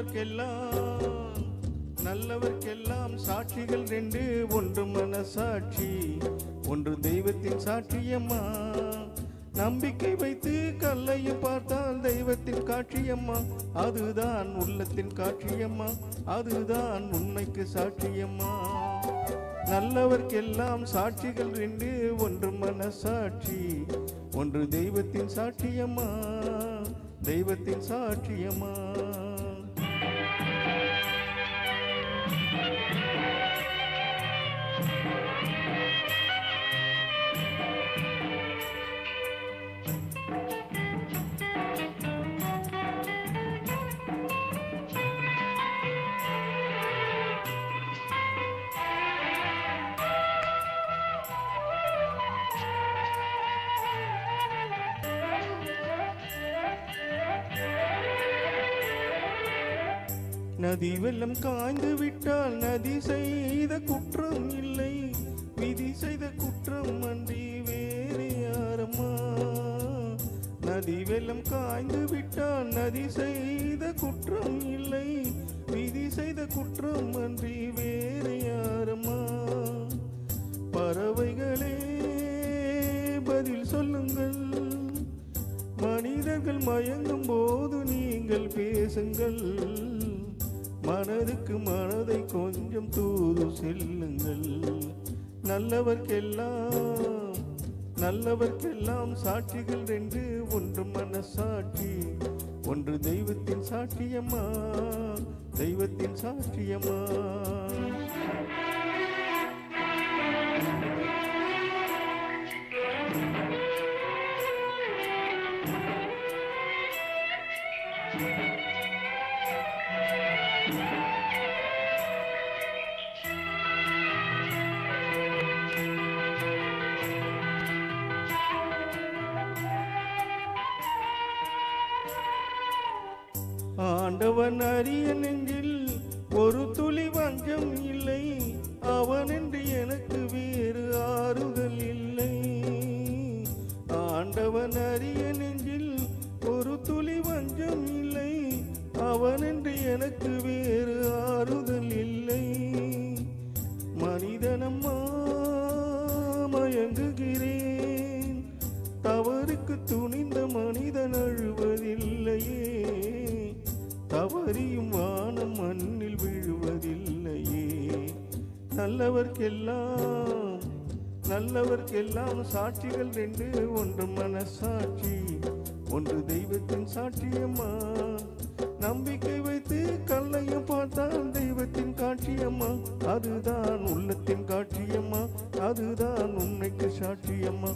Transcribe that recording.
நல்லவர்க்கெல்லாம் நல்லவர்க்கெல்லாம் சாட்சிகள் ரெண்டு, ஒன்று மனசாட்சி, ஒன்று தெய்வத்தின் சாட்சியம்மா. நம்பிக்கை வைத்து கல்லையும் பார்த்தால் தெய்வத்தின் காட்சியம்மா, அதுதான் உள்ளத்தின் காட்சியம்மா, அதுதான் உண்மைக்கு சாட்சியம்மா. நல்லவர்க்கெல்லாம் சாட்சிகள் ரெண்டு, ஒன்று மனசாட்சி, ஒன்று தெய்வத்தின் சாட்சியம்மா, தெய்வத்தின் சாட்சியம்மா. நதி வெள்ளம் காய்ந்து விட்டால் நதி செய்த குற்றம் இல்லை, விதி செய்த குற்றம் அன்றி வேறு யாரம்மா. நதி வெள்ளம் காய்ந்து விட்டால் நதி செய்த குற்றம் இல்லை, விதி செய்த குற்றம் அன்றி வேறு யாரம்மா. பறவைகளே பதில் சொல்லுங்கள், மனிதர்கள் மயங்கும் போது நீங்கள் பேசுங்கள், மனதுக்கு மனதை கொஞ்சம் தூது செல்லுங்கள். நல்லவர்க்கெல்லாம் நல்லவர்க்கெல்லாம் சாட்சிகள் ரெண்டு, ஒன்று மனசாட்சி, ஒன்று தெய்வத்தின் சாட்சியம்மா, தெய்வத்தின் சாட்சியம்மா. ஆண்டவன் அறிய நெஞ்சில் ஒரு துளி வஞ்சம் இல்லை, அவனென்று எனக்கு வேறு ஆறுதல் இல்லை. ஆண்டவன் அறிய நெஞ்சில் ஒரு துளி வஞ்சம் இல்லை, அவனென்று எனக்கு வேறு ஆறுதல் இல்லை. மனிதனம்மா மயங்குகிறேன், தவறுக்கு துணிந்த மனிதன் அழுவதில்லையே, தவறியும் வானம் மண்ணில் விழுவதில்லையே. நல்லவர்க்கெல்லாம் நல்லவர்க்கெல்லாம் சாட்சிகள் ரெண்டு, ஒன்று மனசாட்சி, ஒன்று தெய்வத்தின் சாட்சியம்மா. நம்பிக்கை வைத்து கல்லையும் பார்த்தால் தெய்வத்தின் காட்சியம்மா, அதுதான் உள்ளத்தின் காட்சியம்மா, அதுதான் உண்மைக்கு சாட்சியம்மா.